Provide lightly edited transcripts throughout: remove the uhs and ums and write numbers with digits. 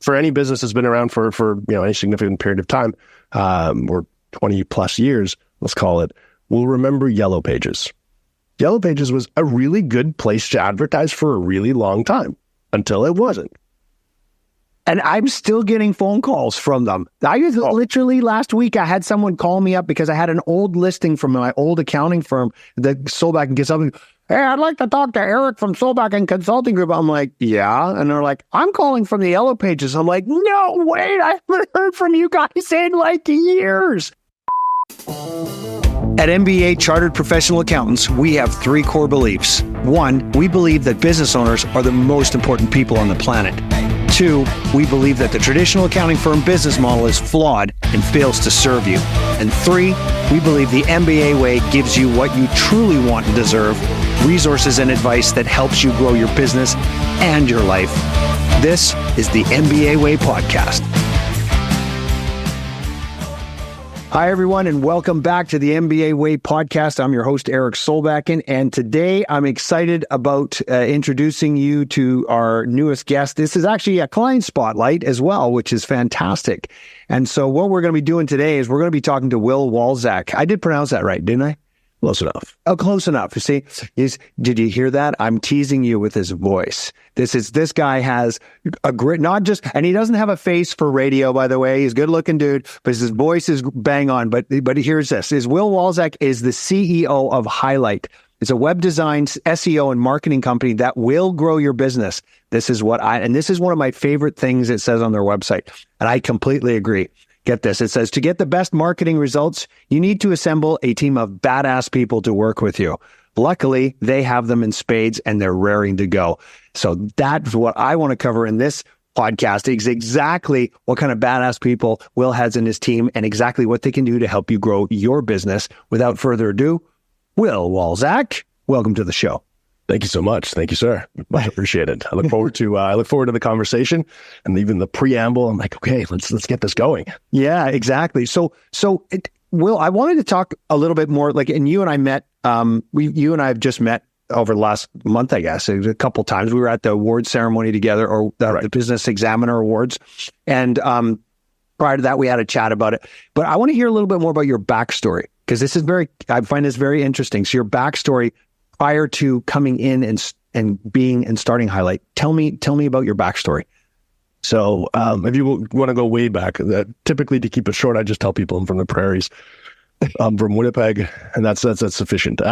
for any business that's been around for any significant period of time, or 20 plus years, let's call it, will remember Yellow Pages. Yellow Pages was a really good place to advertise for a really long time until it wasn't. And I'm still getting phone calls from them. Literally last week, I had someone call me up because I had an old listing from my old accounting firm that Solback and Consulting. Hey, I'd like to talk to Eric from Solback and Consulting Group. I'm like, yeah. And they're like, I'm calling from the Yellow Pages. I'm like, no, wait, I haven't heard from you guys in like years. At MBA Chartered Professional Accountants, we have 3 core beliefs. 1, we believe that business owners are the most important people on the planet. 2, we believe that the traditional accounting firm business model is flawed and fails to serve you. And 3, we believe the MBA way gives you what you truly want and deserve, resources and advice that helps you grow your business and your life. This is the MBA Way Podcast. Hi, everyone, and welcome back to the MBA Way Podcast. I'm your host, Eric Solbakken, and today I'm excited about introducing you to our newest guest. This is actually a client spotlight as well, which is fantastic. And so what we're going to be doing today is we're going to be talking to Will Walczak. I did pronounce that right, didn't I? Close enough. Oh, close enough. You see, did you hear that? I'm teasing you with his voice. This guy has a great, and he doesn't have a face for radio, by the way. He's a good looking dude, but his voice is bang on. But here's this: Will Walczak is the CEO of Hiilite. It's a web design, SEO, and marketing company that will grow your business. This is one of my favorite things it says on their website, and I completely agree. Get this. It says, to get the best marketing results, you need to assemble a team of badass people to work with you. Luckily, they have them in spades and they're raring to go. So that's what I want to cover in this podcast, is exactly what kind of badass people Will has in his team and exactly what they can do to help you grow your business. Without further ado, Will Walczak, welcome to the show. Thank you so much. Thank you, sir. Much appreciated. I look forward to the conversation and even the preamble. I'm like, okay, let's get this going. Yeah, exactly. So Will, I wanted to talk a little bit more, and you and I met, you and I have just met over the last month, I guess, a couple times. We were at the award ceremony together, or the Business Examiner Awards. And prior to that, we had a chat about it. But I want to hear a little bit more about your backstory, because I find this very interesting. So your backstory prior to coming in and starting Hiilite. Tell me about your backstory. So if you want to go way back, typically to keep it short, I just tell people I'm from the prairies. I'm from Winnipeg, and that's sufficient.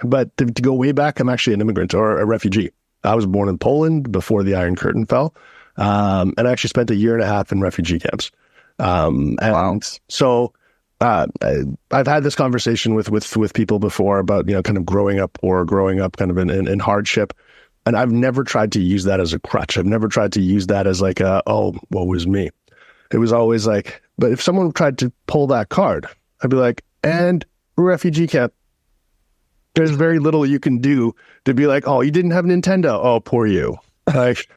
But to go way back, I'm actually an immigrant or a refugee. I was born in Poland before the Iron Curtain fell, and I actually spent a year and a half in refugee camps. Wow. So I've had this conversation with people before about, kind of growing up poor, growing up kind of in hardship. And I've never tried to use that as a crutch. I've never tried to use that as like woe is me. It was always like, but if someone tried to pull that card, I'd be like, and refugee camp, there's very little you can do to be like, oh, you didn't have Nintendo. Oh, poor you. Like,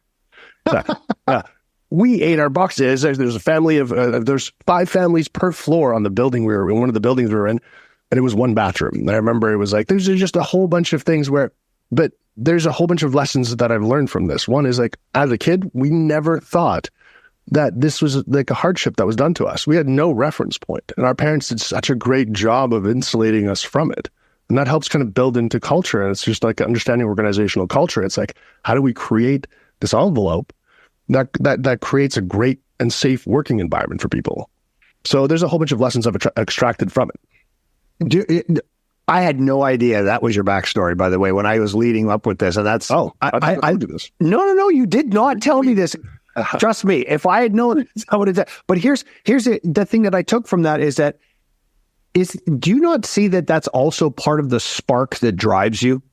we ate our boxes. There's a family of, there's 5 families per floor on the building we were in, one of the buildings we were in, and it was 1 bathroom. And I remember it was like, there's just a whole bunch of things but there's a whole bunch of lessons that I've learned from this. One is like, as a kid, we never thought that this was like a hardship that was done to us. We had no reference point, and our parents did such a great job of insulating us from it. And that helps kind of build into culture. And it's just like understanding organizational culture. It's like, how do we create this envelope that creates a great and safe working environment for people? So there's a whole bunch of lessons I've extracted from it. I had no idea that was your backstory, by the way, when I was leading up with this. And that's, I do this. No, you did not tell me this. Trust me, if I had known this, I would have done. But here's the thing that I took from that is do you not see that that's also part of the spark that drives you?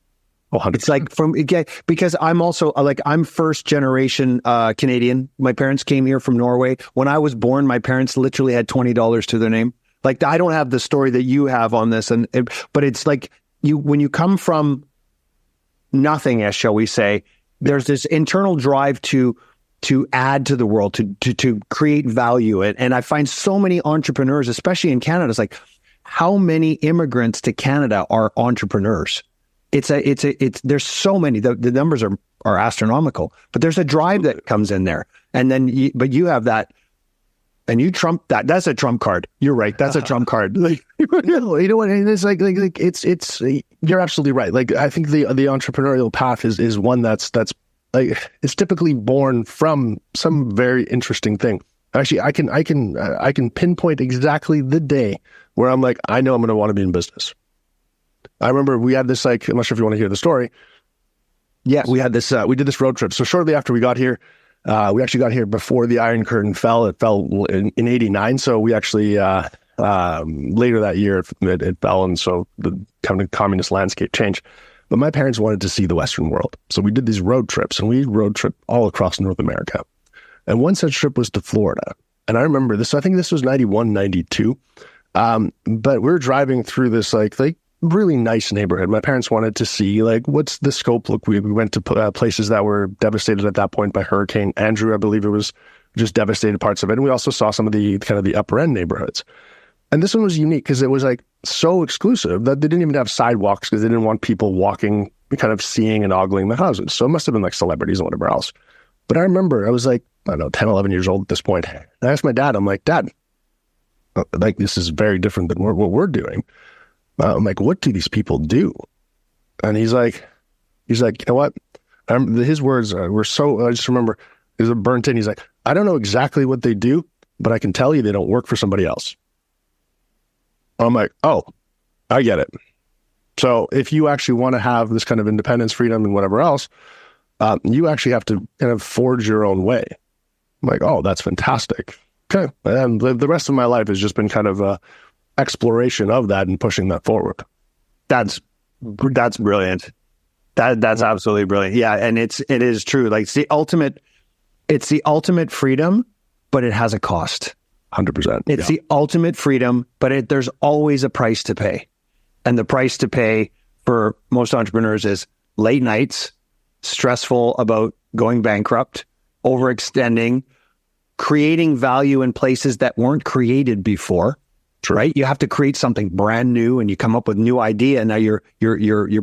Oh, 100%. It's like because I'm also I'm first generation Canadian. My parents came here from Norway. When I was born, my parents literally had $20 to their name. Like, I don't have the story that you have on this, but it's like when you come from nothing, shall we say, there's this internal drive to add to the world, to create value. And I find so many entrepreneurs, especially in Canada, it's like, how many immigrants to Canada are entrepreneurs? There's so many. The numbers are are astronomical. But there's a drive that comes in there, and then you have that. And you trump that. That's a trump card. You're right. That's a trump card. Like, no, you know what? It's like it's. You're absolutely right. Like, I think the entrepreneurial path is one that's like, it's typically born from some very interesting thing. Actually, I can pinpoint exactly the day where I'm like, I know I'm going to want to be in business. I remember we had this, like, I'm not sure if you want to hear the story. Yeah, we had this. We did this road trip. So shortly after we got here. We actually got here before the Iron Curtain fell. It fell in 89. So we actually, later that year, it fell. And so the kind of communist landscape changed. But my parents wanted to see the Western world. So we did these road trips, and we road trip all across North America. And one such trip was to Florida. And I remember this, I think this was 91, 92. But we were driving through this like really nice neighborhood. My parents wanted to see, like, what's the scope look. We went to places that were devastated at that point by Hurricane Andrew. I believe it was just devastated parts of it. And we also saw some of the kind of the upper end neighborhoods. And this one was unique because it was like so exclusive that they didn't even have sidewalks because they didn't want people walking, kind of seeing and ogling the houses. So it must have been like celebrities and whatever else. But I remember I was like, I don't know, 10, 11 years old at this point. And I asked my dad, I'm like, Dad, like, this is very different than what we're doing. I'm like, what do these people do? And he's like, you know what? His words were so, I just remember, it was burnt in. He's like, I don't know exactly what they do, but I can tell you they don't work for somebody else. I'm like, oh, I get it. So if you actually want to have this kind of independence, freedom, and whatever else, you actually have to kind of forge your own way. I'm like, oh, that's fantastic. Okay. And the rest of my life has just been kind of exploration of that and pushing that forward. That's brilliant. That's absolutely brilliant. Yeah, and it is true. Like, it's the ultimate freedom, but it has a cost. 100%. It's the ultimate freedom, but there's always a price to pay. And the price to pay for most entrepreneurs is late nights, stressful about going bankrupt, overextending, creating value in places that weren't created before. Right? You have to create something brand new, and you come up with new idea. And now you're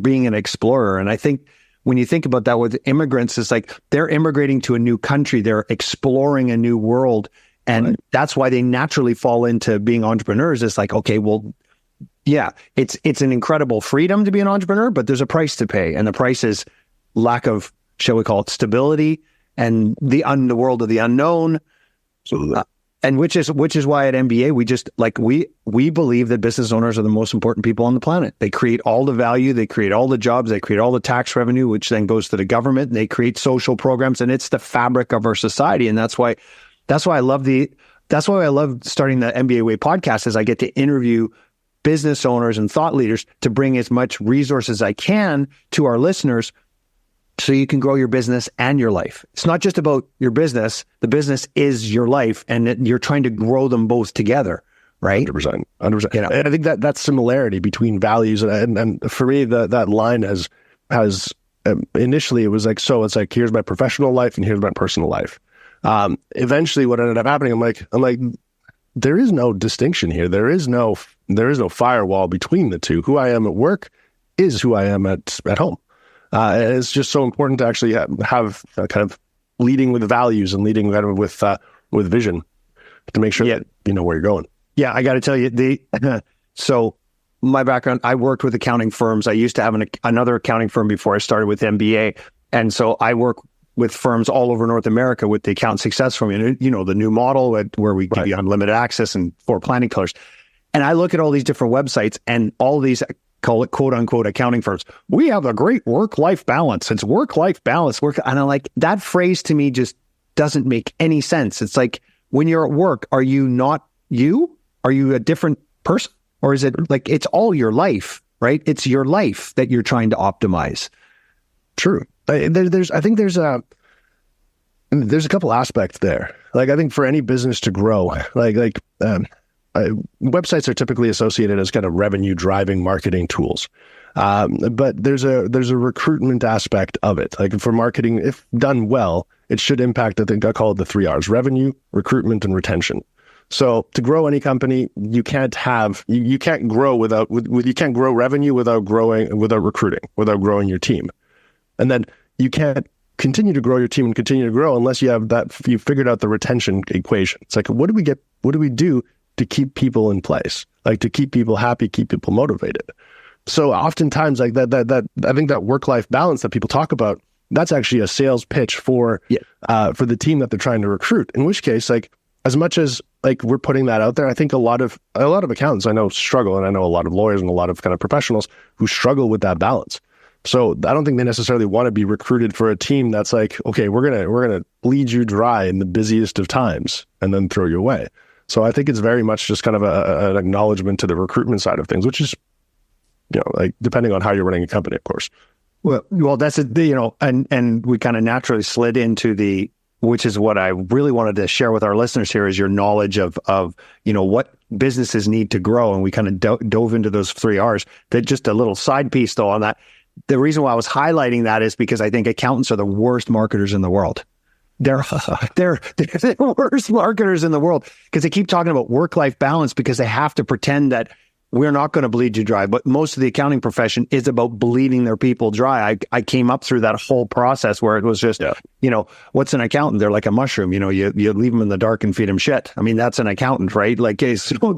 being an explorer. And I think when you think about that with immigrants, it's like they're immigrating to a new country. They're exploring a new world. And that's why they naturally fall into being entrepreneurs. It's like, okay, well, yeah, it's an incredible freedom to be an entrepreneur, but there's a price to pay. And the price is lack of, shall we call it, stability and the world of the unknown. So and which is why at MBA we believe that business owners are the most important people on the planet. They create all the value, they create all the jobs, they create all the tax revenue, which then goes to the government. And they create social programs, and it's the fabric of our society. And that's why I love starting the MBA Way podcast, is I get to interview business owners and thought leaders to bring as much resources as I can to our listeners, so you can grow your business and your life. It's not just about your business. The business is your life, and you're trying to grow them both together, right? 100%. You know? And I think that similarity between values and for me, that line has initially it was like, so it's like, here's my professional life and here's my personal life. Eventually what ended up happening, I'm like, there is no distinction here. There is no firewall between the two. Who I am at work is who I am at home. It's just so important to actually have kind of leading with values and leading kind of with vision to make sure that you know where you're going. Yeah, I got to tell you, so my background, I worked with accounting firms. I used to have another accounting firm before I started with MBA. And so I work with firms all over North America with the account success formula, you know, the new model where we give you unlimited access and 4 planning colors. And I look at all these different websites and all these, call it quote unquote accounting firms. We have a great work-life balance. It's work-life balance. And I'm like, that phrase to me just doesn't make any sense. It's like, when you're at work, are you not you? Are you a different person? Or is it like, it's all your life, right? It's your life that you're trying to optimize. True. I think there's a couple aspects there. Like, I think for any business to grow, websites are typically associated as kind of revenue driving marketing tools. But there's a recruitment aspect of it. Like, for marketing, if done well, it should impact, I think I call it the 3 R's: revenue, recruitment, and retention. So to grow any company, you can't grow revenue without recruiting, without growing your team. And then you can't continue to grow your team and continue to grow unless you have that, you figured out the retention equation. It's like, what do we do to keep people in place? Like to keep people happy, keep people motivated. So oftentimes like that I think that work-life balance that people talk about, that's actually a sales pitch for the team that they're trying to recruit. In which case, like as much as like we're putting that out there, I think a lot of accountants I know struggle, and I know a lot of lawyers and a lot of kind of professionals who struggle with that balance. So I don't think they necessarily want to be recruited for a team that's like, okay, we're gonna bleed you dry in the busiest of times and then throw you away. So I think it's very much just kind of an acknowledgement to the recruitment side of things, which is, like depending on how you're running a company, of course. Well, that's and we kind of naturally slid into which is what I really wanted to share with our listeners here, is your knowledge of what businesses need to grow, and we kind of dove into those 3 R's. That just a little side piece though on that. The reason why I was highlighting that is because I think accountants are the worst marketers in the world. They're the worst marketers in the world because they keep talking about work-life balance because they have to pretend that we're not going to bleed you dry. But most of the accounting profession is about bleeding their people dry. I came up through that whole process where it was just, what's an accountant? They're like a mushroom. You leave them in the dark and feed them shit. I mean, that's an accountant, right? Like, so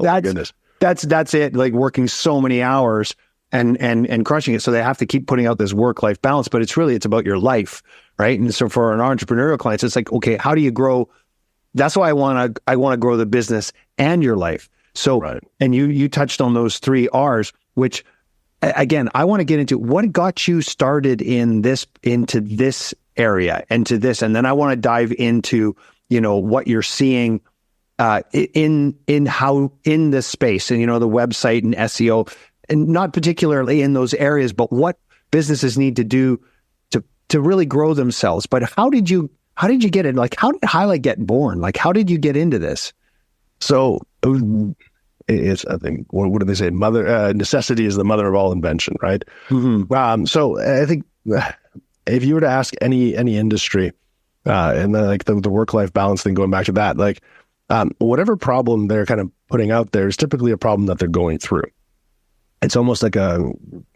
that's it. Like working so many hours and crushing it. So they have to keep putting out this work-life balance, but it's about your life, right? And so for an entrepreneurial clients, it's like, okay, how do you grow? That's why I want to grow the business and your life. So, right. And you touched on those 3 R's, which again, I want to get into what got you started into this area and to this, and then I want to dive into, what you're seeing in this space and, the website and SEO, and not particularly in those areas, but what businesses need to do to really grow themselves. But how did you get it? Like, how did Hiilite get born? Like, how did you get into this? So it's, I think, what do they say? Necessity is the mother of all invention, right? Mm-hmm. So I think if you were to ask any industry, and then like the work-life balance thing, going back to that, like whatever problem they're kind of putting out there is typically a problem that they're going through. It's almost like a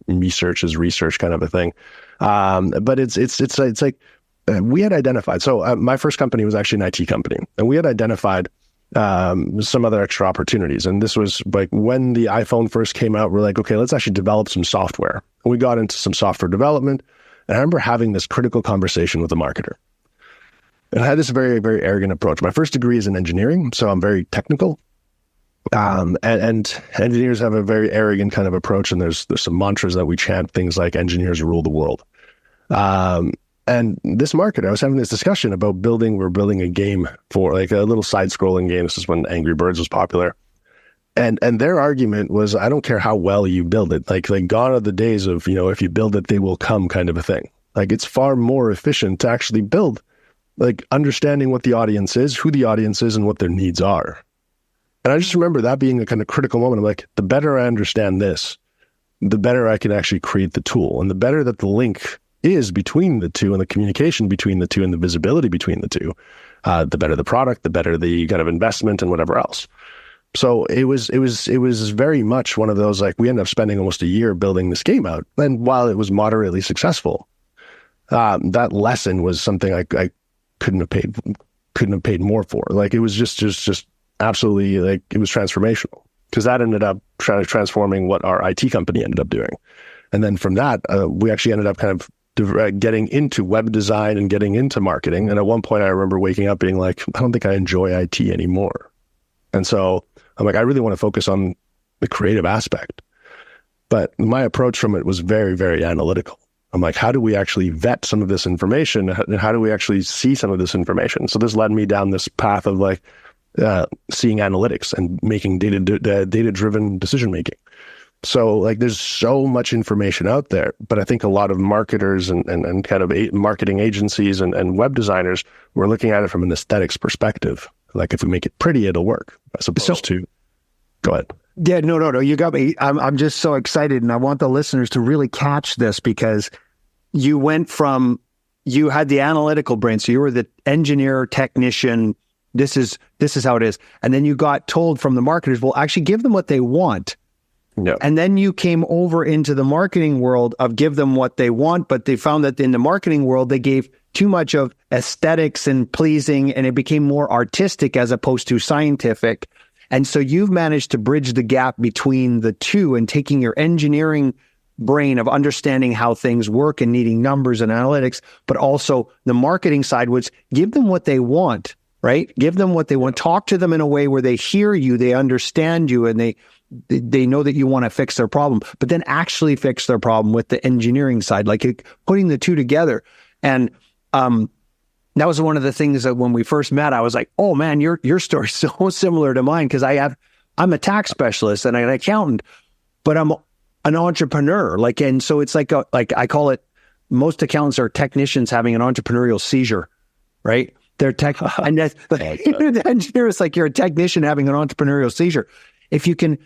research kind of a thing. But it's like we had identified. So my first company was actually an IT company, and we had identified some other extra opportunities. And this was like when the iPhone first came out, we're like, okay, let's actually develop some software. And we got into some software development. And I remember having this critical conversation with a marketer. And I had this very, very arrogant approach. My first degree is in engineering, so I'm very technical. And engineers have a very arrogant kind of approach. And there's some mantras that we chant, things like engineers rule the world. And this marketer, I was having this discussion about we're building a game for like a little side-scrolling game. This is when Angry Birds was popular. And their argument was, I don't care how well you build it. Like gone are the days of, if you build it, they will come kind of a thing. Like it's far more efficient to actually build, like understanding what the audience is, who the audience is, and what their needs are. And I just remember that being a kind of critical moment. I'm like, the better I understand this, the better I can actually create the tool. And the better that the link is between the two and the communication between the two and the visibility between the two, the better the product, the better the kind of investment and whatever else. So it was very much one of those, like we ended up spending almost a year building this game out. And while it was moderately successful, that lesson was something I couldn't have paid more for. Like it was just absolutely, like it was transformational, because that ended up transforming what our IT company ended up doing. And then from that, we actually ended up kind of getting into web design and getting into marketing. And at one point I remember waking up being like, I don't think I enjoy IT anymore. And so I'm like, I really want to focus on the creative aspect. But my approach from it was very, very analytical. I'm like, how do we actually vet some of this information? And how do we actually see some of this information? So this led me down this path of like seeing analytics and making data-driven decision-making. So like there's so much information out there, but I think a lot of marketers and kind of marketing agencies and web designers were looking at it from an aesthetics perspective. Like if we make it pretty, it'll work, as opposed to, go ahead. Yeah, no. You got me. I'm just so excited, and I want the listeners to really catch this, because you went from, you had the analytical brain. So you were the engineer, technician. This is how it is. And then you got told from the marketers, well, actually give them what they want. Yep. And then you came over into the marketing world of give them what they want, but they found that in the marketing world, they gave too much of aesthetics and pleasing, and it became more artistic as opposed to scientific. And so you've managed to bridge the gap between the two and taking your engineering brain of understanding how things work and needing numbers and analytics, but also the marketing side, which give them what they want, right? Give them what they want. Talk to them in a way where they hear you, they understand you, and they know that you want to fix their problem, but then actually fix their problem with the engineering side, like putting the two together. And that was one of the things that when we first met, I was like, oh man, your story's so similar to mine, because I'm a tax specialist and an accountant, but I'm an entrepreneur. And so it's like I call it, most accountants are technicians having an entrepreneurial seizure, right? They're and the engineer is like, you're a technician having an entrepreneurial seizure. If you can,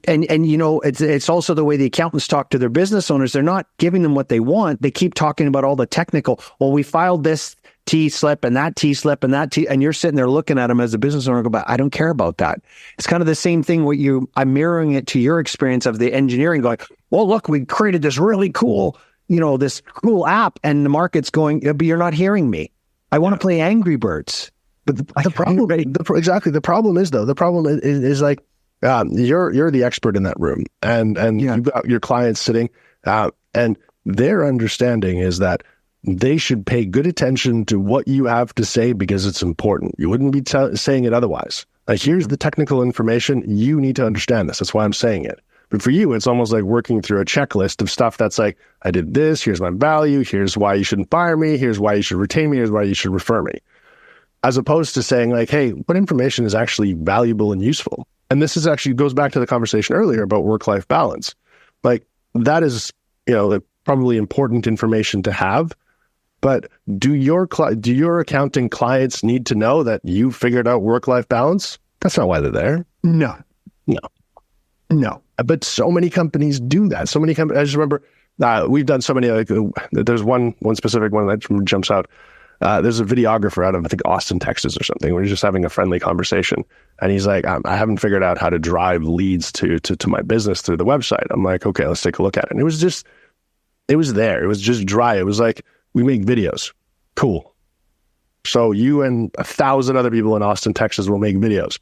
and it's also the way the accountants talk to their business owners. They're not giving them what they want. They keep talking about all the technical. Well, we filed this T-slip and that T-slip and that T, and you're sitting there looking at them as a business owner, go, but I don't care about that. It's kind of the same thing. I'm mirroring it to your experience of the engineering, going, well, look, we created this really cool, this cool app, and the market's going, but you're not hearing me. I want to play Angry Birds. But the problem, exactly. The problem is like, you're the expert in that room, and you've got your clients sitting, and their understanding is that they should pay good attention to what you have to say because it's important. You wouldn't be saying it otherwise. Like, here's the technical information. You need to understand this. That's why I'm saying it. But for you, it's almost like working through a checklist of stuff that's like, I did this, here's my value, here's why you shouldn't fire me, here's why you should retain me, here's why you should refer me. As opposed to saying like, hey, what information is actually valuable and useful? And this is actually goes back to the conversation earlier about work-life balance. Like, that is, probably important information to have. But do your accounting clients need to know that you figured out work-life balance? That's not why they're there. No. But so many companies do that. So many companies. I just remember we've done so many. There's one specific one that jumps out. There's a videographer out of, I think, Austin, Texas or something. We're just having a friendly conversation. And he's like, I haven't figured out how to drive leads to my business through the website. I'm like, okay, let's take a look at it. And it was there. It was just dry. It was like, we make videos. Cool. So you and 1,000 other people in Austin, Texas will make videos.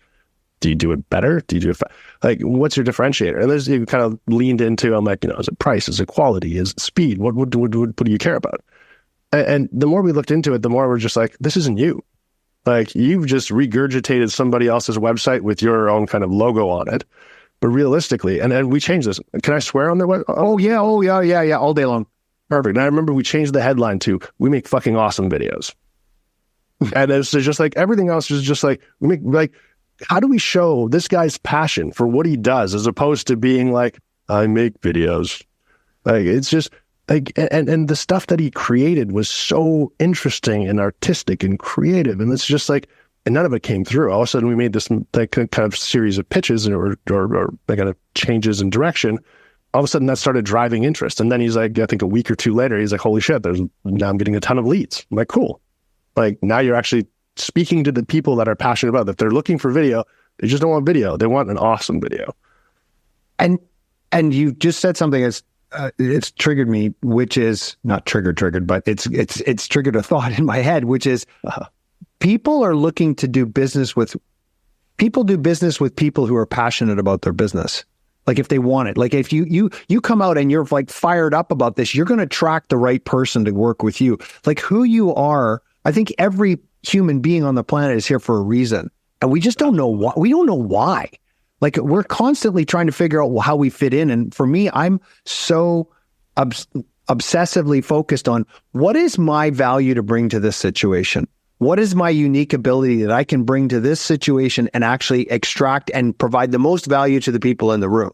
Do you do it better? Do you do it like, what's your differentiator? And there's, you kind of leaned into, I'm like, is it price? Is it quality? Is it speed? What do you care about? And the more we looked into it, the more we're just like, this isn't you. Like, you've just regurgitated somebody else's website with your own kind of logo on it. But realistically, and we changed this. Can I swear on their website? Oh yeah, all day long. Perfect. And I remember we changed the headline to, we make fucking awesome videos. And it's just like, everything else is just like, we make, like, how do we show this guy's passion for what he does as opposed to being like, I make videos? Like, it's just like, and the stuff that he created was so interesting and artistic and creative. And it's just like, and none of it came through. All of a sudden we made this like kind of series of pitches or kind of changes in direction. All of a sudden that started driving interest. And then he's like, I think a week or two later, he's like, holy shit, now I'm getting a ton of leads. I'm like, cool. Like, now you're actually speaking to the people that are passionate about it. If they're looking for video, they just don't want video. They want an awesome video. And you just said something that's, it's triggered me, which is not triggered, but it's triggered a thought in my head, which is people are looking to do business with people who are passionate about their business. Like, if they want it, like if you come out and you're like fired up about this, you're going to attract the right person to work with you. Like, who you are. I think every human being on the planet is here for a reason, and we just don't know why. We don't know why. Like, we're constantly trying to figure out how we fit in. And for me, I'm so obsessively focused on what is my value to bring to this situation? What is my unique ability that I can bring to this situation and actually extract and provide the most value to the people in the room?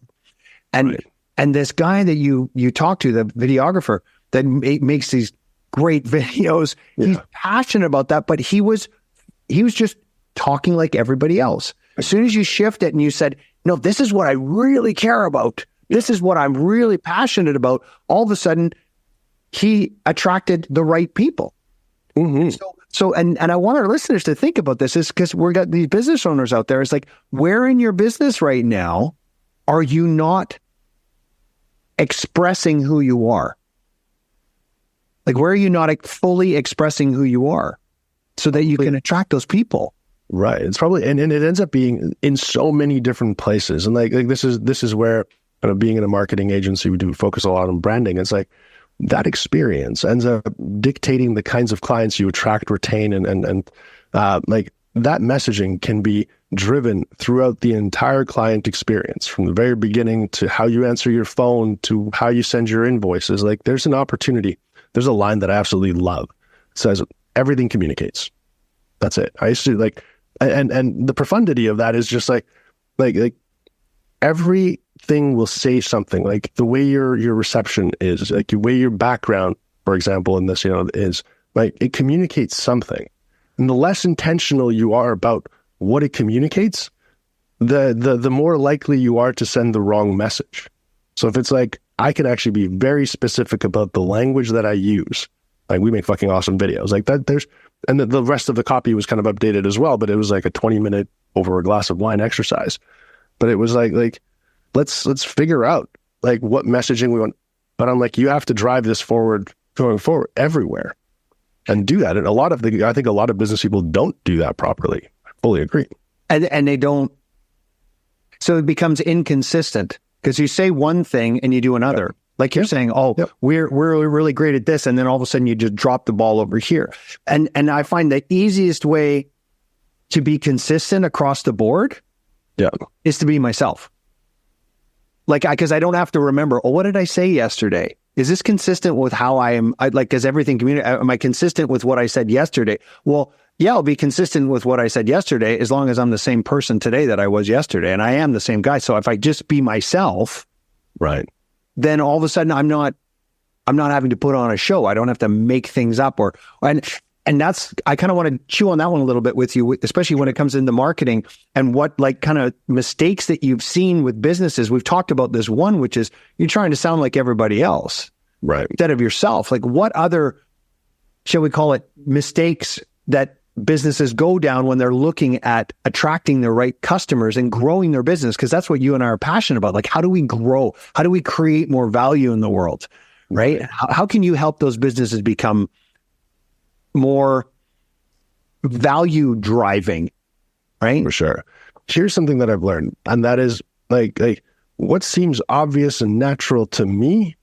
And right. And this guy that you talk to, the videographer that makes these great videos, he's passionate about that, but he was just talking like everybody else. As soon as you shift it and you said, no, this is what I really care about, this is what I'm really passionate about, all of a sudden he attracted the right people. Mm-hmm. So and I want our listeners to think about this, is because we've got these business owners out there. It's like, where in your business right now are you not expressing who you are? Like, where are you not fully expressing who you are so that you can attract those people? Right. It's probably, and it ends up being in so many different places. And like this is where, being in a marketing agency, we do focus a lot on branding. It's like that experience ends up dictating the kinds of clients you attract, retain, and like that messaging can be driven throughout the entire client experience, from the very beginning to how you answer your phone to how you send your invoices. Like there's an opportunity. There's a line that I absolutely love. It says, everything communicates. That's it. I used to like, and the profundity of that is just like everything will say something. Like the way your reception is, like the way your background, for example, in this, is like, it communicates something. And the less intentional you are about what it communicates, the more likely you are to send the wrong message. So if it's like, I can actually be very specific about the language that I use. Like we make fucking awesome videos like that. And the rest of the copy was kind of updated as well, but it was like a 20-minute over a glass of wine exercise. But it was like, let's figure out like what messaging we want. But I'm like, you have to drive this forward, going forward everywhere and do that. And I think a lot of business people don't do that properly. I fully agree. And they don't. So it becomes inconsistent because you say one thing and you do another. Yep. Like you're saying, we're really great at this. And then all of a sudden you just drop the ball over here. And I find the easiest way to be consistent across the board is to be myself. Like, because I don't have to remember, what did I say yesterday? Is this consistent with how I am? Is everything am I consistent with what I said yesterday? Well, yeah, I'll be consistent with what I said yesterday as long as I'm the same person today that I was yesterday. And I am the same guy. So if I just be myself, right, then all of a sudden I'm not having to put on a show. I don't have to make things up and that's, I kind of want to chew on that one a little bit with you, especially when it comes into marketing and what like kind of mistakes that you've seen with businesses. We've talked about this one, which is you're trying to sound like everybody else, right, instead of yourself. Like what other, shall we call it, mistakes that businesses go down when they're looking at attracting the right customers and growing their business? Because that's what you and I are passionate about. Like, how do we grow? How do we create more value in the world? Right? How can you help those businesses become more value driving? Right? For sure. Here's something that I've learned, and that is like what seems obvious and natural to me,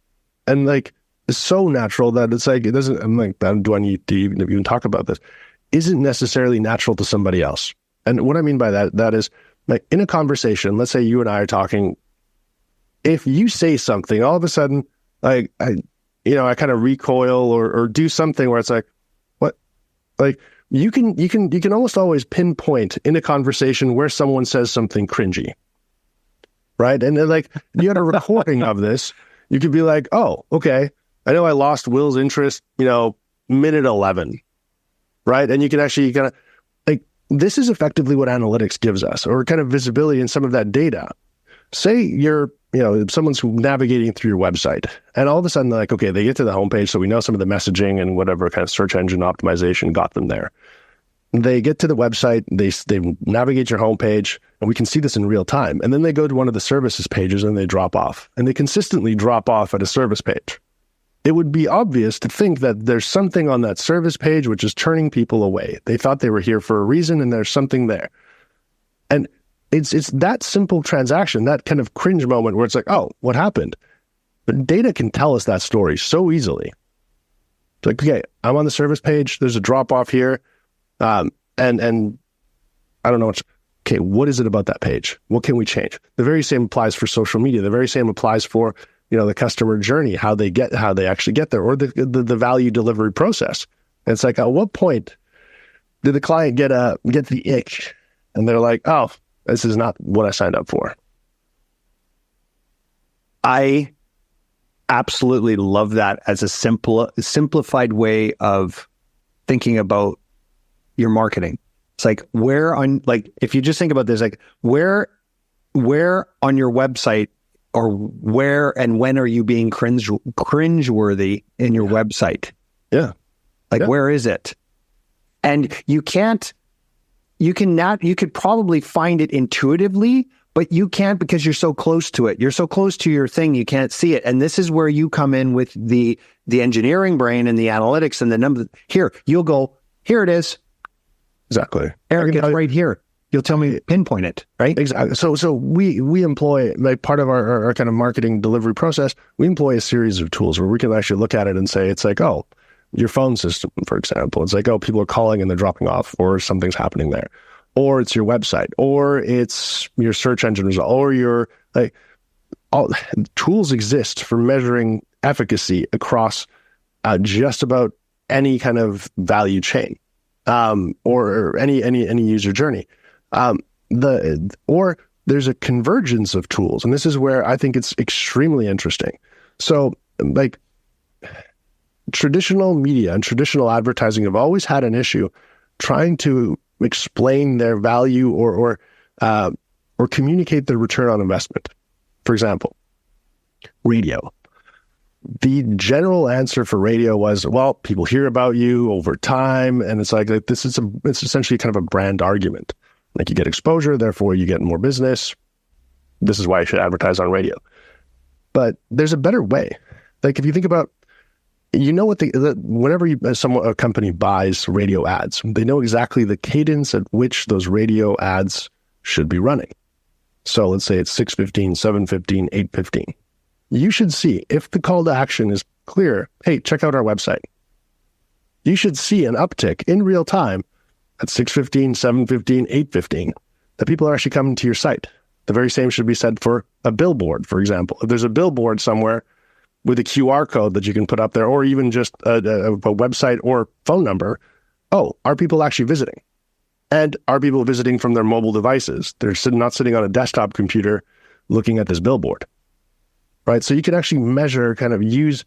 and like is so natural that it's like it doesn't. I'm like, do I need to even talk about this? Isn't necessarily natural to somebody else. And what I mean by that is like in a conversation, let's say you and I are talking, if you say something, all of a sudden, like I kind of recoil or do something where it's like, what? Like you can almost always pinpoint in a conversation where someone says something cringy. Right? And then like you had a recording of this, you could be like, oh, okay, I know I lost Will's interest, minute 11. Right. And you can actually kind of like, this is effectively what analytics gives us, or kind of visibility in some of that data. Say you're, someone's navigating through your website and all of a sudden they're like, okay, they get to the homepage. So we know some of the messaging and whatever kind of search engine optimization got them there. They get to the website, they navigate your homepage, and we can see this in real time. And then they go to one of the services pages and they drop off, and they consistently drop off at a service page. It would be obvious to think that there's something on that service page which is turning people away. They thought they were here for a reason, and there's something there. And it's that simple transaction, that kind of cringe moment where it's like, oh, what happened? But data can tell us that story so easily. It's like, okay, I'm on the service page. There's a drop off here, and I don't know. Okay, what is it about that page? What can we change? The very same applies for social media. The very same applies for the customer journey, how they actually get there, or the value delivery process. And it's like, at what point did the client get the ick, and they're like, oh, this is not what I signed up for? I absolutely love that as a simplified way of thinking about your marketing. It's like if you just think about this, like where on your website, or where and when are you being cringeworthy in your website? Yeah. Where is it? And you could probably find it intuitively, but you can't because you're so close to it. You're so close to your thing, you can't see it. And this is where you come in with the engineering brain and the analytics and the number. Here, you'll go, here it is. Exactly. Eric, it's right here. You'll tell me, pinpoint it, right? Exactly. So we employ, like, part of our kind of marketing delivery process, we employ a series of tools where we can actually look at it and say, it's like, oh, your phone system, for example. It's like, oh, people are calling and they're dropping off, or something's happening there. Or it's your website, or it's your search engine result, or your, like, all tools exist for measuring efficacy across just about any kind of value chain, or any user journey. Or there's a convergence of tools, and this is where I think it's extremely interesting. So, like, traditional media and traditional advertising have always had an issue trying to explain their value or communicate their return on investment. For example, radio. The general answer for radio was, well, people hear about you over time, and it's like it's essentially kind of a brand argument. Like, you get exposure, therefore you get more business. This is why you should advertise on radio. But there's a better way. Like, if you think about, you know what whenever a company buys radio ads, they know exactly the cadence at which those radio ads should be running. So let's say it's 6:15, 7:15, 8:15. You should see, if the call to action is clear, hey, check out our website. You should see an uptick in real time at 6:15, 7:15, 8:15, that people are actually coming to your site. The very same should be said for a billboard, for example. If there's a billboard somewhere with a QR code that you can put up there, or even just a website or phone number, oh, are people actually visiting? And are people visiting from their mobile devices? They're not sitting on a desktop computer looking at this billboard, right? So you can actually measure, kind of use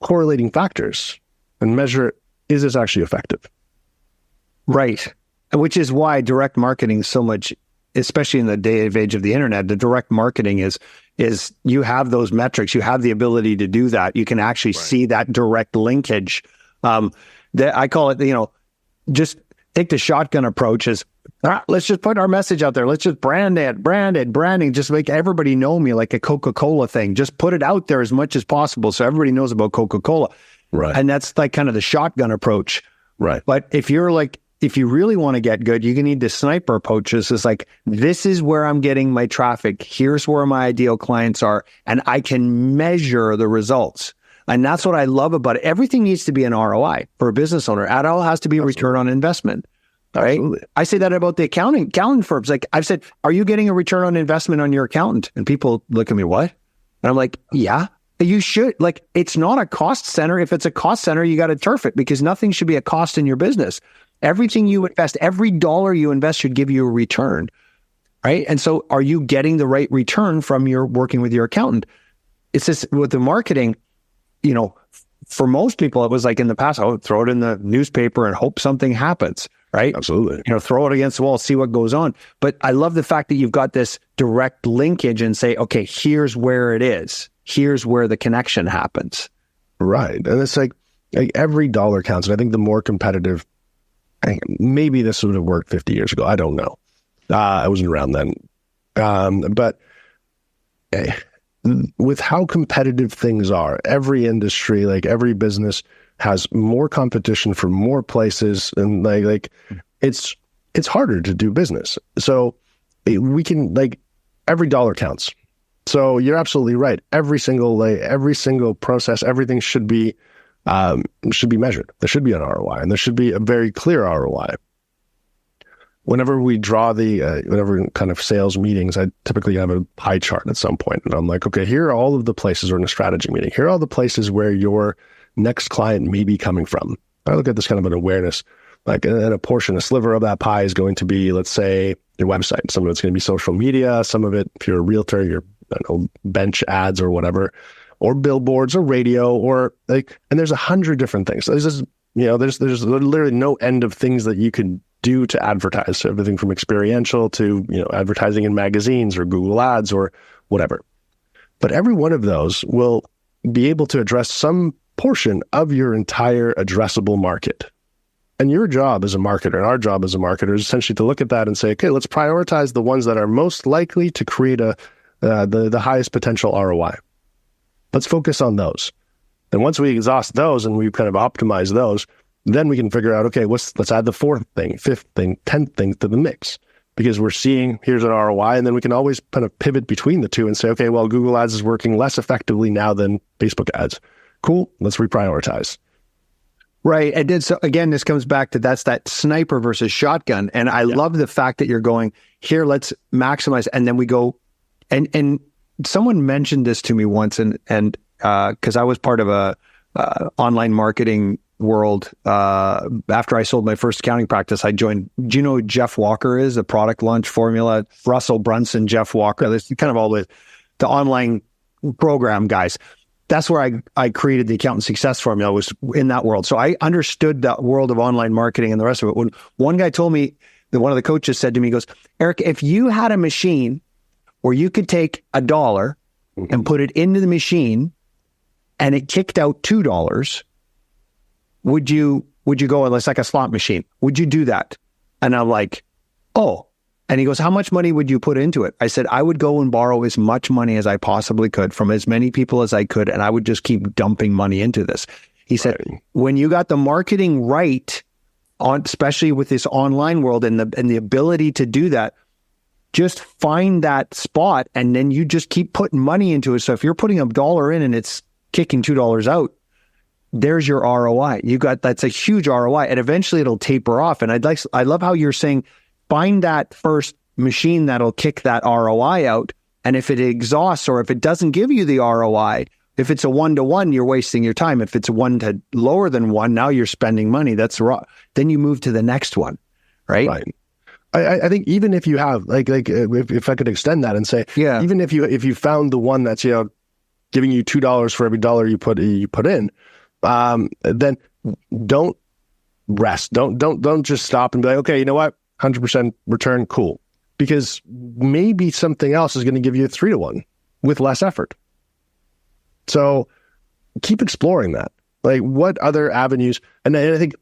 correlating factors and measure, is this actually effective? Right. Which is why direct marketing is so much, especially in the day of age of the internet, the direct marketing is you have those metrics, you have the ability to do that. You can actually see that direct linkage. That I call it, just take the shotgun approach as, let's just put our message out there. Let's just branding, just make everybody know me, like a Coca-Cola thing. Just put it out there as much as possible so everybody knows about Coca-Cola. Right. And that's like kind of the shotgun approach. Right. But if you really want to get good, you can need the sniper approaches. It's like, this is where I'm getting my traffic. Here's where my ideal clients are. And I can measure the results. And that's what I love about it. Everything needs to be an ROI for a business owner. It all has to be a return on investment. Right? Absolutely. I say that about the accounting firms. Like, I've said, are you getting a return on investment on your accountant? And people look at me, what? And I'm like, yeah, you should. Like, it's not a cost center. If it's a cost center, you got to turf it, because nothing should be a cost in your business. Everything you invest, every dollar you invest should give you a return, right? And so, are you getting the right return from your working with your accountant? It's just with the marketing, for most people, it was like in the past, oh, throw it in the newspaper and hope something happens, right? Absolutely. Throw it against the wall, see what goes on. But I love the fact that you've got this direct linkage and say, okay, here's where it is. Here's where the connection happens. Right. And it's like every dollar counts. And I think the more competitive, maybe this would have worked 50 years ago. I don't know. I wasn't around then. But with how competitive things are, every industry, like every business, has more competition from more places, and like it's harder to do business. So we can, every dollar counts. So you're absolutely right. Every single process, everything should be measured. There should be an ROI, and there should be a very clear ROI. Whenever we draw whenever kind of sales meetings, I typically have a pie chart at some point, and I'm like, okay, here are all of the places, or in a strategy meeting, here are all the places where your next client may be coming from. I look at this kind of an awareness, and a sliver of that pie is going to be, let's say, your website. Some of it's going to be social media. Some of it, if you're a realtor, your bench ads or whatever, or billboards or radio, and there's 100 different things. So there's literally no end of things that you could do to advertise. So everything from experiential to, advertising in magazines or Google Ads or whatever. But every one of those will be able to address some portion of your entire addressable market. And your job as a marketer, and our job as a marketer, is essentially to look at that and say, okay, let's prioritize the ones that are most likely to create the highest potential ROI. Let's focus on those. And once we exhaust those and we kind of optimize those, then we can figure out, okay, let's add the 4th thing, 5th thing, 10th thing to the mix. Because we're seeing here's an ROI, and then we can always kind of pivot between the two and say, okay, well, Google Ads is working less effectively now than Facebook ads. Cool, let's reprioritize. Right. And then, so again, this comes back to that sniper versus shotgun. And I love the fact that you're going, here, let's maximize. And then we go, and someone mentioned this to me once, and because I was part of a online marketing world. After I sold my first accounting practice, I joined, do you know who Jeff Walker is? A product launch formula, Russell Brunson, Jeff Walker. This kind of all the online program guys. That's where I created the accountant success formula, was in that world. So I understood that world of online marketing and the rest of it. When one guy told me, that one of the coaches said to me, he goes, Eric, if you had a machine where you could take $1 and put it into the machine and it kicked out $2, would you go, it's like a slot machine, would you do that? And I'm like, oh. And he goes, how much money would you put into it? I said, I would go and borrow as much money as I possibly could from as many people as I could, and I would just keep dumping money into this. He said, when you got the marketing right, especially with this online world and the ability to do that, just find that spot and then you just keep putting money into it. So if you're putting $1 in and it's kicking $2 out, there's your ROI. That's a huge ROI, and eventually it'll taper off. And I love how you're saying, find that first machine that'll kick that ROI out. And if it exhausts, or if it doesn't give you the ROI, if it's a 1-to-1, you're wasting your time. If it's lower than 1, now you're spending money. That's wrong. Then you move to the next one, right? Right. I think even if you have if I could extend that and say, even if you found the one that's giving you $2 for every dollar you put in, then don't rest. Don't just stop and be like, okay, you know what, 100% return, cool, because maybe something else is going to give you a 3-to-1 with less effort. So keep exploring that. Like, what other avenues? And I think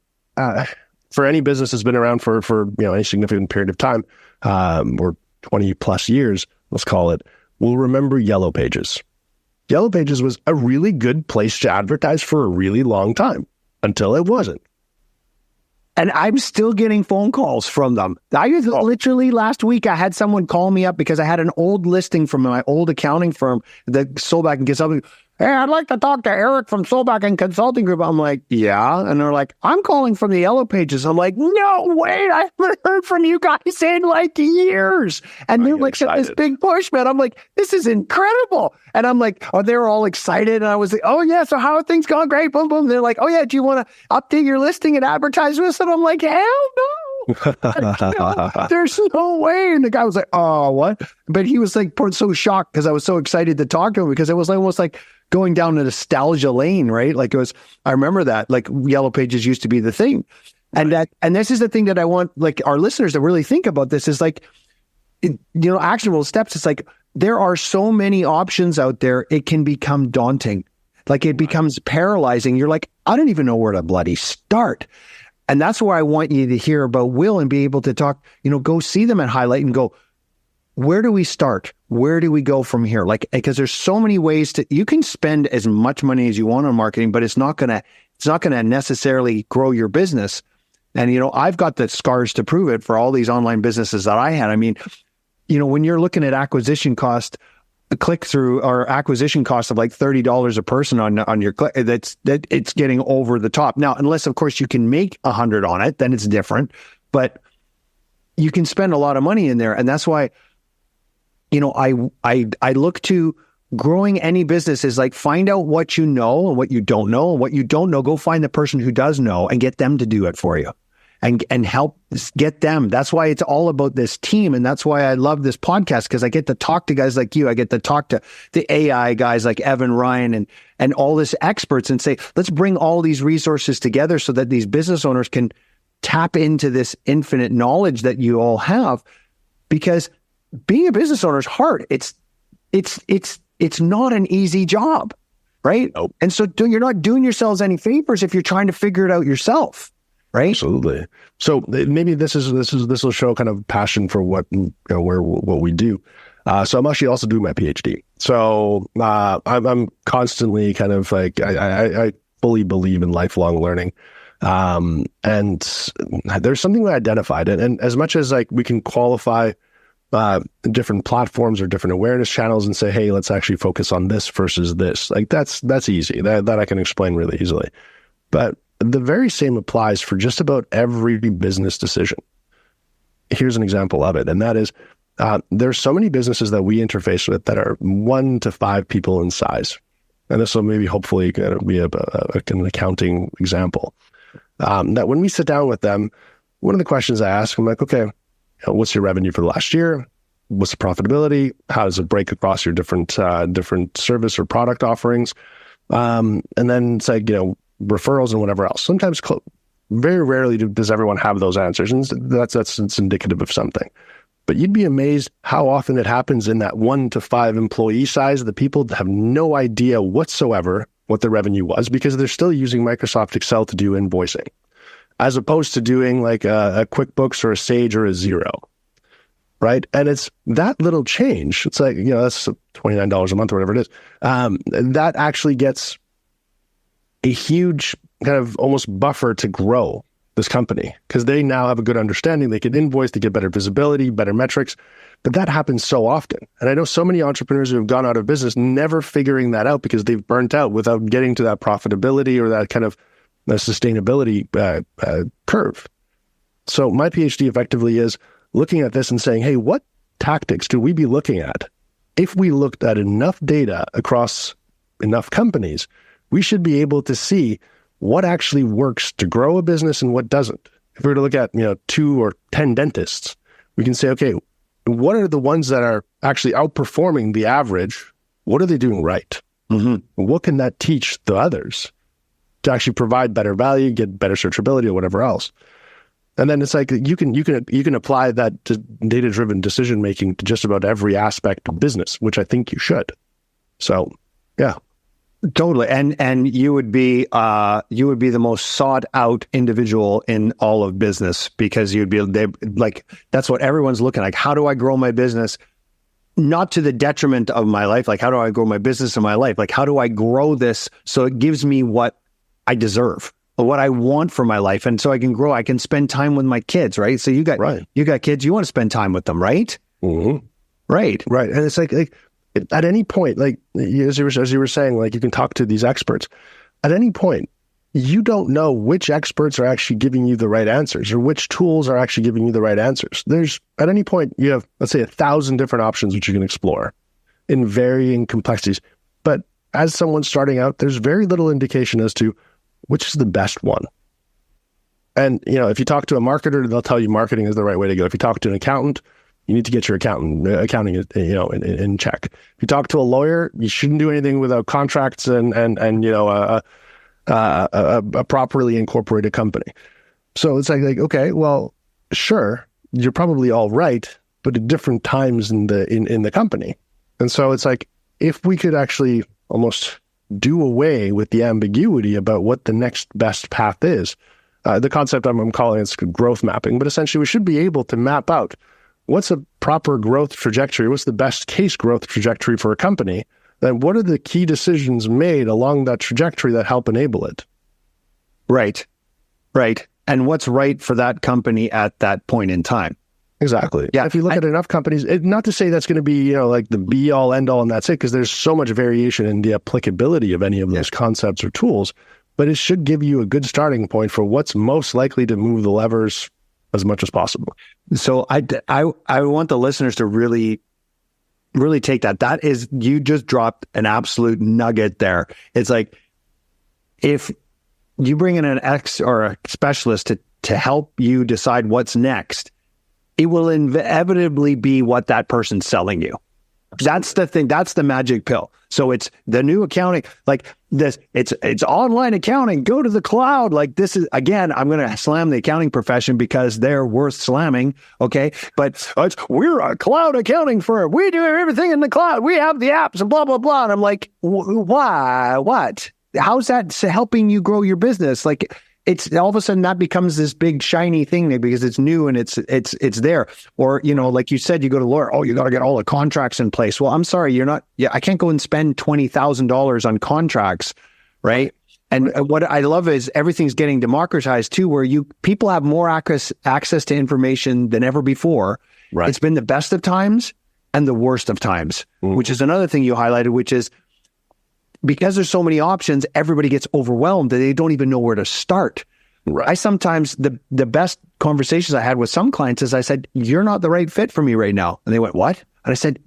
for any business that's been around for any significant period of time, or 20 plus years, let's call it, we'll remember Yellow Pages. Yellow Pages was a really good place to advertise for a really long time until it wasn't. And I'm still getting phone calls from them. Literally last week, I had someone call me up because I had an old listing from my old accounting firm, the Solback and Consulting. Hey, I'd like to talk to Eric from Solback and Consulting Group. I'm like, yeah. And they're like, I'm calling from the Yellow Pages. I'm like, no, wait, I haven't heard from you guys in like years. And they're like, this big push, man. I'm like, this is incredible. And I'm like, they're all excited. And I was like, oh yeah, so how are things going? Great, boom, boom. They're like, oh yeah, do you want to update your listing and advertise with us? And I'm like, hell no. There's no way. And the guy was like, oh, what? But he was like so shocked because I was so excited to talk to him, because it was almost like going down a nostalgia lane, right? Like, I remember that, like, Yellow Pages used to be the thing. And and this is the thing that I want, like, our listeners to really think about. This is like, actionable steps. It's like, there are so many options out there. It can become daunting. Like, it becomes paralyzing. You're like, I don't even know where to bloody start. And that's where I want you to hear about Will and be able to talk, go see them at Hiilite and go, where do we start? Where do we go from here? Like, because there's so many ways you can spend as much money as you want on marketing, but it's not going to necessarily grow your business. And, I've got the scars to prove it for all these online businesses that I had. I mean, when you're looking at acquisition cost, a click-through or acquisition cost of like $30 a person on your click, it's getting over the top. Now, unless of course you can make 100 on it, then it's different, but you can spend a lot of money in there. And that's why, I look to growing any business is like, find out what you know and what you don't know, and what you don't know, go find the person who does know and get them to do it for you. And help get them. That's why it's all about this team. And that's why I love this podcast, because I get to talk to guys like you. I get to talk to the AI guys like Evan Ryan and all this experts and say, let's bring all these resources together so that these business owners can tap into this infinite knowledge that you all have. Because being a business owner is hard. It's not an easy job, right? Nope. And so you're not doing yourselves any favors if you're trying to figure it out yourself. right? Absolutely. So maybe this will show kind of passion for what what we do. So I'm actually also doing my PhD. So I'm constantly kind of like I fully believe in lifelong learning. And there's something we identified, and as much as like we can qualify different platforms or different awareness channels and say, hey, let's actually focus on this versus this. Like that's easy. That I can explain really easily. But the very same applies for just about every business decision. Here's an example of it, and that is there's so many businesses that we interface with that are 1 to 5 people in size. And this will maybe hopefully kind of be an accounting example. That when we sit down with them, one of the questions I ask, I'm like, okay, what's your revenue for the last year? What's the profitability? How does it break across your different service or product offerings? And then it's like, referrals and whatever else. Sometimes, very rarely does everyone have those answers, and it's indicative of something. But you'd be amazed how often it happens in that 1 to 5 employee size. The people have no idea whatsoever what the revenue was because they're still using Microsoft Excel to do invoicing, as opposed to doing like a QuickBooks or a Sage or a Xero, right? And it's that little change. It's like, that's $29 a month or whatever it is. That actually gets a huge kind of almost buffer to grow this company because they now have a good understanding. They can invoice, they get better visibility, better metrics. But that happens so often. And I know so many entrepreneurs who have gone out of business never figuring that out because they've burnt out without getting to that profitability or that kind of sustainability curve. So my PhD effectively is looking at this and saying, hey, what tactics do we be looking at? If we looked at enough data across enough companies, we should be able to see what actually works to grow a business and what doesn't. If we were to look at 2 or 10 dentists, we can say, okay, what are the ones that are actually outperforming the average? What are they doing right? Mm-hmm. What can that teach the others to actually provide better value, get better searchability, or whatever else? And then it's like you can apply that to data-driven decision making to just about every aspect of business, which I think you should. So, yeah. Totally. And you would be the most sought out individual in all of business because that's what everyone's looking like. How do I grow my business? Not to the detriment of my life. Like, how do I grow my business in my life? Like, how do I grow this so it gives me what I deserve or what I want for my life? And so I can grow, I can spend time with my kids, right? So you got kids, you want to spend time with them, right? Mm-hmm. Right. Right. And it's like at any point, like as you were saying, like you can talk to these experts. At any point, you don't know which experts are actually giving you the right answers or which tools are actually giving you the right answers. At any point, you have, let's say, 1,000 different options which you can explore in varying complexities. But as someone starting out, there's very little indication as to which is the best one. And, if you talk to a marketer, they'll tell you marketing is the right way to go. If you talk to an accountant, you need to get your accounting, in check. If you talk to a lawyer, you shouldn't do anything without contracts and a properly incorporated company. So it's like okay, well, sure, you're probably all right, but at different times in the company. And so it's like if we could actually almost do away with the ambiguity about what the next best path is. The concept I'm calling it's growth mapping, but essentially we should be able to map out what's a proper growth trajectory, what's the best case growth trajectory for a company, then what are the key decisions made along that trajectory that help enable it? Right. And what's right for that company at that point in time? Exactly. Yeah. If you look at enough companies, not to say that's going to be, like the be all end all and that's it, because there's so much variation in the applicability of any of those concepts or tools, but it should give you a good starting point for what's most likely to move the levers as much as possible. So I want the listeners to really, really take that. That is, you just dropped an absolute nugget there. It's like, if you bring in an or a specialist to help you decide what's next, it will inevitably be what that person's selling you. That's the thing. That's the magic pill. So it's the new accounting, like this, it's online accounting, go to the cloud. Like this is, again, I'm going to slam the accounting profession because they're worth slamming. Okay. But we're a cloud accounting firm. We do everything in the cloud. We have the apps and blah, blah, blah. And I'm like, why? What? How's that helping you grow your business? Like, it's all of a sudden that becomes this big shiny thing because it's new and it's there. Or, like you said, you go to lawyer, oh, you got to get all the contracts in place. Well, I'm sorry, I can't go and spend $20,000 on contracts, right? And what I love is everything's getting democratized too, where people have more access to information than ever before. Right. It's been the best of times and the worst of times, which is another thing you highlighted, which is because there's so many options, everybody gets overwhelmed that they don't even know where to start. Right. I sometimes, the best conversations I had with some clients is I said, you're not the right fit for me right now. And they went, what? And I said,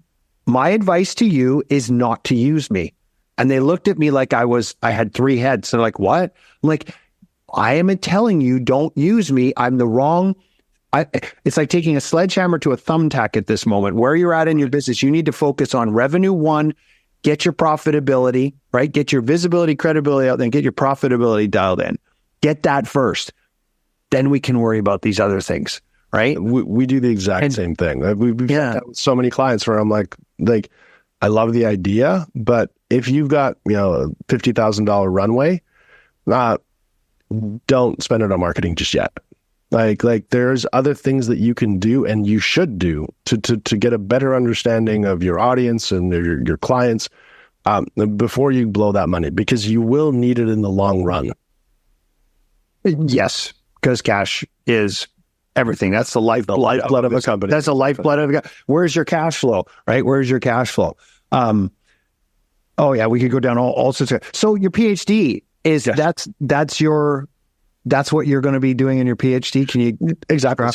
my advice to you is not to use me. And they looked at me like I had three heads. They're like, what? I'm like, I am telling you, don't use me. I'm the wrong. It's like taking a sledgehammer to a thumbtack at this moment. Where you're at in your business, you need to focus on revenue one, get your profitability, right? Get your visibility, credibility out, then get your profitability dialed in. Get that first. Then we can worry about these other things, right? We do the exact same thing. We've had so many clients where I'm like, I love the idea, but if you've got, a $50,000 runway, don't spend it on marketing just yet. Like there's other things that you can do and you should do to get a better understanding of your audience and your clients before you blow that money, because you will need it in the long run. Yes, because cash is everything. That's the lifeblood of a company. That's the lifeblood of a company. Where's your cash flow, right? Where's your cash flow? We could go down all sorts of. So your PhD is that's what you're going to be doing in your PhD. Can you exactly?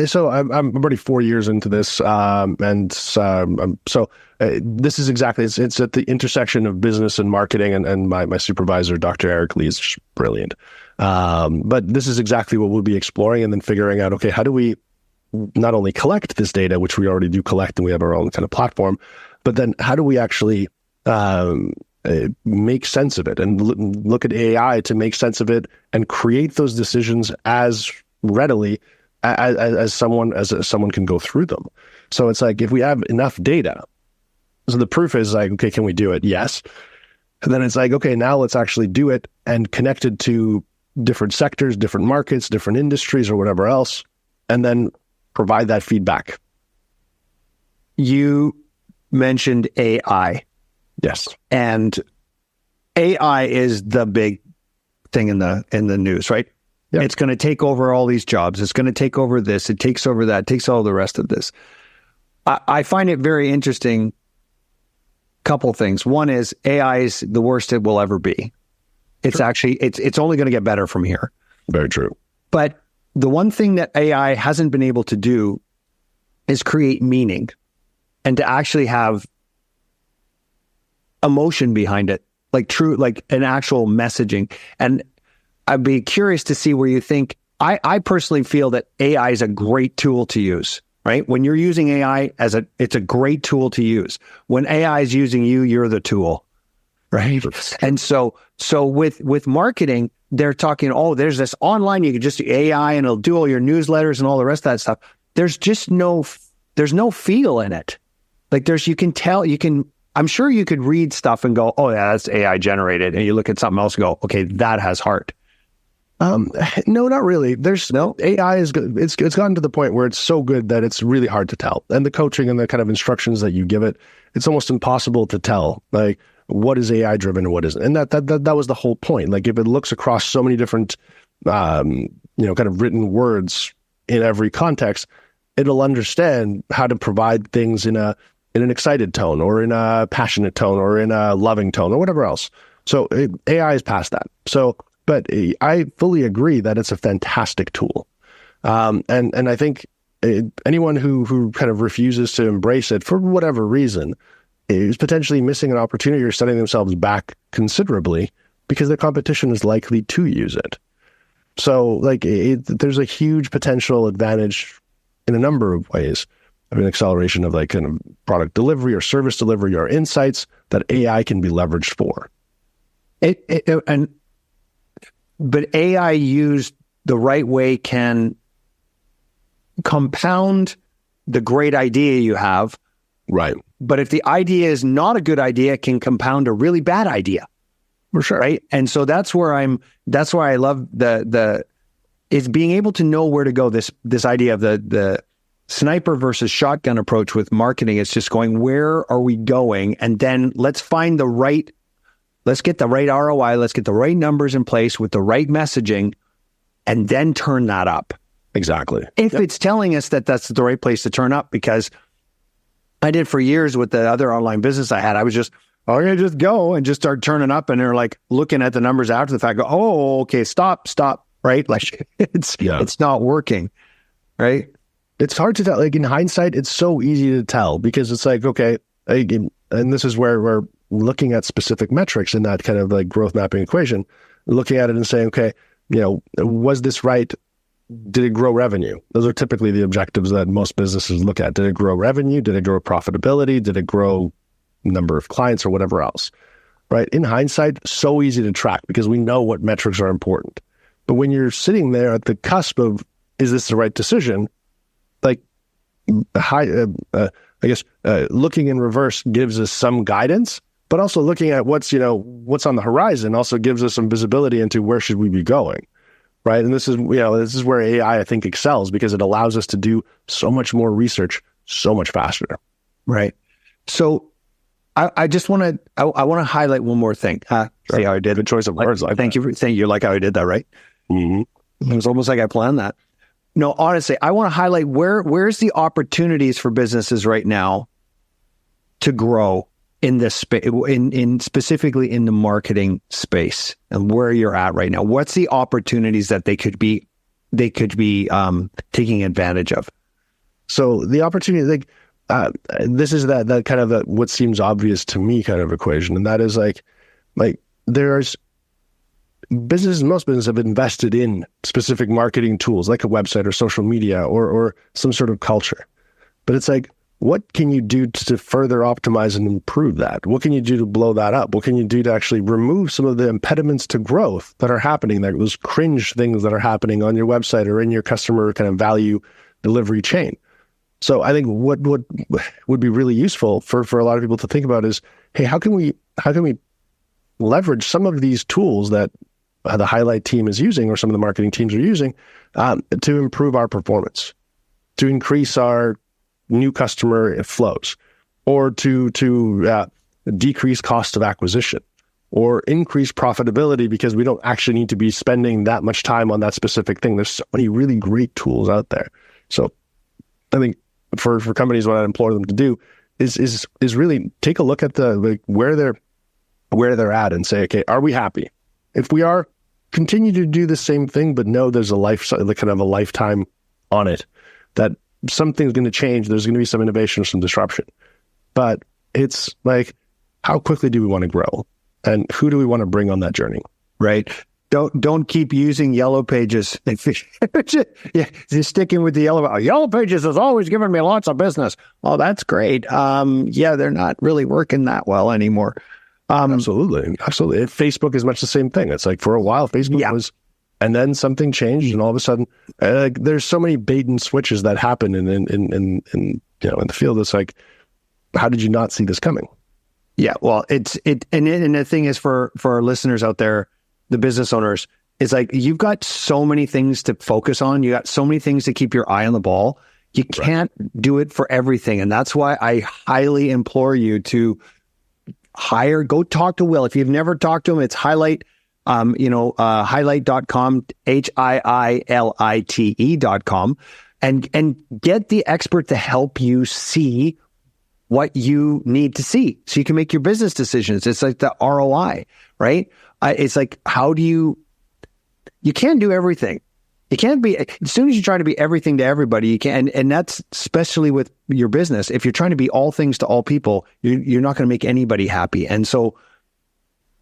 So I'm already 4 years into this, this is exactly it's at the intersection of business and marketing, and my supervisor, Dr. Eric Lee, is just brilliant. But this is exactly what we'll be exploring, and then figuring out, okay, how do we not only collect this data, which we already do collect, and we have our own kind of platform, but then how do we actually make sense of it and look at AI to make sense of it and create those decisions as readily as someone can go through them. So it's like, if we have enough data, so the proof is like, okay, can we do it? Yes. And then it's like, okay, now let's actually do it and connect it to different sectors, different markets, different industries, or whatever else, and then provide that feedback. You mentioned AI. Yes. And AI is the big thing in the news, right? Yep. It's going to take over all these jobs. It's going to take over this. It takes over that, takes all the rest of this. I find it very interesting. Couple things. One is AI is the worst it will ever be. It's actually, it's only going to get better from here. Very true. But the one thing that AI hasn't been able to do is create meaning and to actually have emotion behind it, like an actual messaging. And I'd be curious to see where you think, I personally feel that AI is a great tool to use, right? When you're using AI it's a great tool to use. When AI is using you, you're the tool, right? And so with marketing, they're talking, there's this online, you can just do AI and it'll do all your newsletters and all the rest of that stuff. There's just there's no feel in it. Like I'm sure you could read stuff and go, oh yeah, that's AI generated. And you look at something else and go, okay, that has heart. No, not really. There's no AI is good. It's gotten to the point where it's so good that it's really hard to tell. And the coaching and the kind of instructions that you give it, it's almost impossible to tell, like, what is AI driven and what isn't. And that was the whole point. Like, if it looks across so many different, kind of written words in every context, it'll understand how to provide things in an excited tone, or in a passionate tone, or in a loving tone, or whatever else. So AI is past that. But I fully agree that it's a fantastic tool. And I think anyone who kind of refuses to embrace it for whatever reason is potentially missing an opportunity or setting themselves back considerably, because the competition is likely to use it. So there's a huge potential advantage in a number of ways. I mean, acceleration of kind of product delivery or service delivery or insights that AI can be leveraged for. But AI used the right way can compound the great idea you have. Right. But if the idea is not a good idea, it can compound a really bad idea. For sure. Right. And so that's where I love is being able to know where to go. This idea of the sniper versus shotgun approach with marketing. It's just going, where are we going? And then let's get the right ROI. Let's get the right numbers in place with the right messaging, and then turn that up. Exactly. If it's telling us that that's the right place to turn up, because I did for years with the other online business I had. I was just, I'm going to just go and just start turning up. And they're like looking at the numbers after the fact, go, oh, okay, stop. Right. Like it's not working. Right. It's hard to tell. Like in hindsight, it's so easy to tell because it's like, okay, and this is where we're looking at specific metrics in that kind of like growth mapping equation, looking at it and saying, okay, was this right? Did it grow revenue? Those are typically the objectives that most businesses look at. Did it grow revenue? Did it grow profitability? Did it grow number of clients or whatever else? Right? In hindsight, so easy to track because we know what metrics are important. But when you're sitting there at the cusp of, is this the right decision? Like, looking in reverse gives us some guidance, but also looking at what's on the horizon also gives us some visibility into where should we be going. Right. And this is where AI, I think, excels because it allows us to do so much more research so much faster. Right. So I just want to highlight one more thing. See how I did? Good choice of words. Thank you. You like how I did that, right? Mm-hmm. It was almost like I planned that. No, honestly, I want to highlight where's the opportunities for businesses right now to grow in this space, in specifically in the marketing space, and where you're at right now. What's the opportunities that they could be taking advantage of? So the opportunity, this is that kind of what seems obvious to me kind of equation, and that is like there's businesses, most businesses have invested in specific marketing tools like a website or social media or some sort of culture, but it's like, what can you do to further optimize and improve that? What can you do to blow that up? What can you do to actually remove some of the impediments to growth that are happening, like those cringe things that are happening on your website or in your customer kind of value delivery chain? So I think what would be really useful for a lot of people to think about is, hey, how can we leverage some of these tools that the Hiilite team is using or some of the marketing teams are using to improve our performance, to increase our new customer flows, or to decrease cost of acquisition, or increase profitability because we don't actually need to be spending that much time on that specific thing. There's so many really great tools out there. So I think for companies, what I implore them to do is really take a look at where they're at and say, okay, are we happy? If we are, continue to do the same thing, but know there's a lifetime on it, that something's going to change. There's going to be some innovation or some disruption. But it's like, how quickly do we want to grow? And who do we want to bring on that journey? Right. Don't keep using Yellow Pages. You're sticking with the Yellow Pages has always given me lots of business. Oh, that's great. They're not really working that well anymore. Absolutely. Facebook is much the same thing. It's like for a while, Facebook was, and then something changed, and all of a sudden, there's so many bait and switches that happen in the field. It's like, how did you not see this coming? Yeah, well, and the thing is for our listeners out there, the business owners, it's like you've got so many things to focus on. You got so many things to keep your eye on the ball. You can't do it for everything, and that's why I highly implore you to go talk to Will. If you've never talked to him, it's Hiilite. Hiilite.com, HIILITE.com, and get the expert to help you see what you need to see so you can make your business decisions. It's like the ROI, right? It's like, you can't do everything. You can't be, as soon as you try to be everything to everybody, you can't, and that's especially with your business. If you're trying to be all things to all people, you're not going to make anybody happy. And so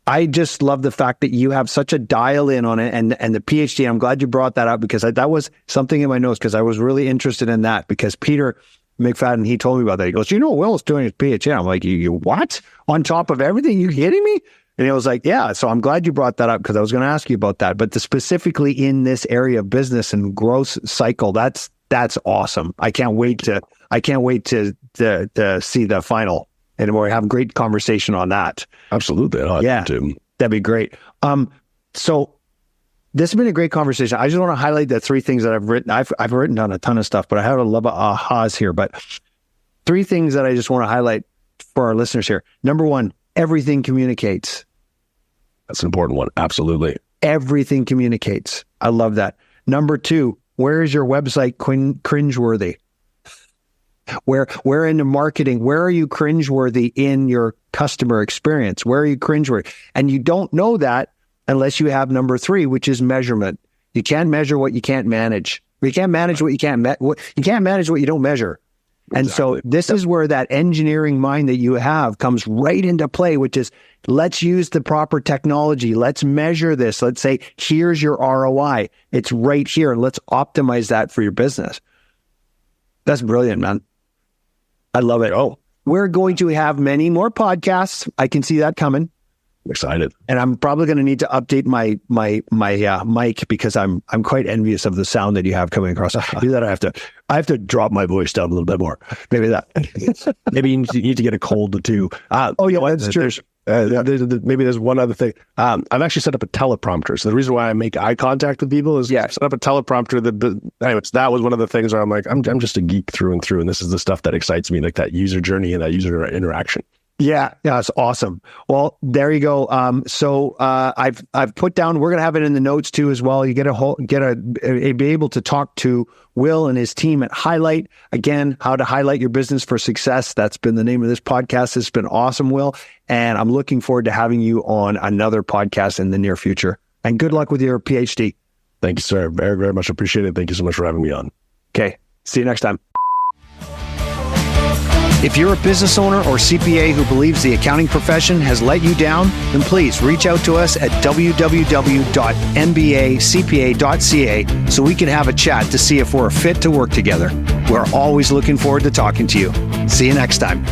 I just love the fact that you have such a dial in on it, and the PhD. I'm glad you brought that up because that was something in my notes because I was really interested in that because Peter McFadden, he told me about that. He goes, Will's doing his PhD. I'm like, you what? On top of everything? You kidding me? And he was like, yeah. So I'm glad you brought that up because I was going to ask you about that. But specifically in this area of business and growth cycle, that's awesome. I can't wait to see the final. And we'll have a great conversation on that. Absolutely. Yeah. That'd be great. So this has been a great conversation. I just want to highlight the 3 things that I've written. I've written down a ton of stuff, but I have a lot of ahas here. But 3 things that I just want to highlight for our listeners here. Number 1, everything communicates. That's an important one. Absolutely. Everything communicates. I love that. Number 2, where is your website cringeworthy? Where in the marketing, where are you cringeworthy in your customer experience? Where are you cringeworthy? And you don't know that unless you have number 3, which is measurement. You can't measure what you can't manage. You can't manage what you can't you can't manage what you don't measure. And so this is where that engineering mind that you have comes right into play, which is, let's use the proper technology. Let's measure this. Let's say, here's your ROI. It's right here. Let's optimize that for your business. That's brilliant, man. I love it. Oh, we're going to have many more podcasts. I can see that coming. I'm excited. And I'm probably going to need to update my mic because I'm quite envious of the sound that you have coming across. Maybe that I have to drop my voice down a little bit more. Maybe that. Maybe you need to get a cold too. Oh yeah, that's true. Maybe there's one other thing. I've actually set up a teleprompter. So the reason why I make eye contact with people is set up a teleprompter. Anyways, that was one of the things where I'm like, I'm just a geek through and through, and this is the stuff that excites me, like that user journey and that user interaction. Yeah, it's awesome. Well, there you go. So I've put down. We're gonna have it in the notes too as well. You be able to talk to Will and his team at Hiilite. Again, how to highlight your business for success. That's been the name of this podcast. It's been awesome, Will, and I'm looking forward to having you on another podcast in the near future. And good luck with your PhD. Thank you, sir. Very, very much appreciated. Thank you so much for having me on. Okay, see you next time. If you're a business owner or CPA who believes the accounting profession has let you down, then please reach out to us at www.mbacpa.ca so we can have a chat to see if we're a fit to work together. We're always looking forward to talking to you. See you next time.